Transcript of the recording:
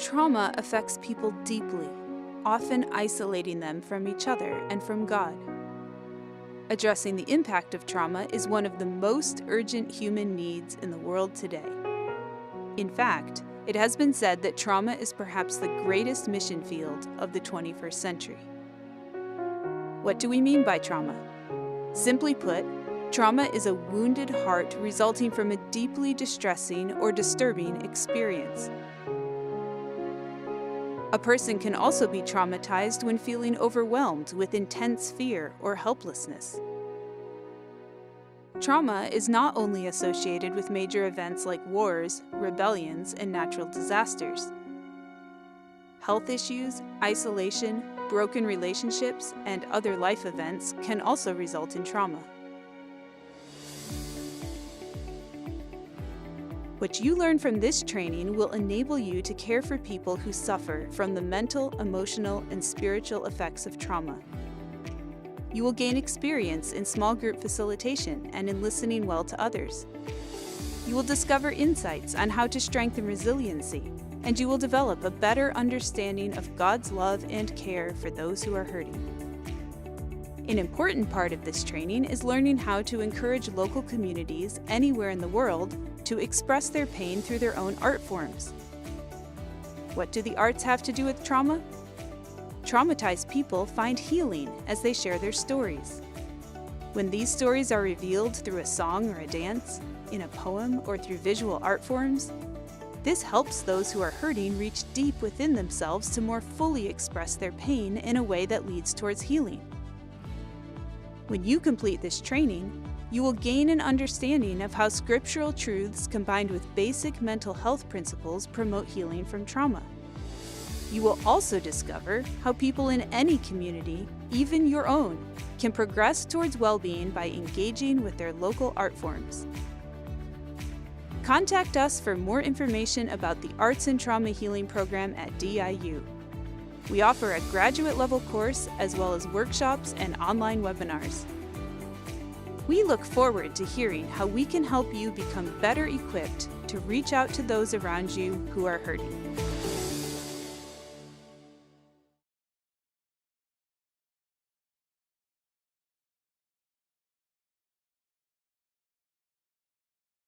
Trauma affects people deeply, often isolating them from each other and from God. Addressing the impact of trauma is one of the most urgent human needs in the world today. In fact, it has been said that trauma is perhaps the greatest mission field of the 21st century. What do we mean by trauma? Simply put, trauma is a wounded heart resulting from a deeply distressing or disturbing experience. A person can also be traumatized when feeling overwhelmed with intense fear or helplessness. Trauma is not only associated with major events like wars, rebellions, and natural disasters. Health issues, isolation, broken relationships, and other life events can also result in trauma. What you learn from this training will enable you to care for people who suffer from the mental, emotional, and spiritual effects of trauma. You will gain experience in small group facilitation and in listening well to others. You will discover insights on how to strengthen resiliency, and you will develop a better understanding of God's love and care for those who are hurting. An important part of this training is learning how to encourage local communities anywhere in the world to express their pain through their own art forms. What do the arts have to do with trauma? Traumatized people find healing as they share their stories. When these stories are revealed through a song or a dance, in a poem, or through visual art forms, this helps those who are hurting reach deep within themselves to more fully express their pain in a way that leads towards healing. When you complete this training, you will gain an understanding of how scriptural truths combined with basic mental health principles promote healing from trauma. You will also discover how people in any community, even your own, can progress towards well-being by engaging with their local art forms. Contact us for more information about the Arts and Trauma Healing Program at DIU. We offer a graduate-level course as well as workshops and online webinars. We look forward to hearing how we can help you become better equipped to reach out to those around you who are hurting.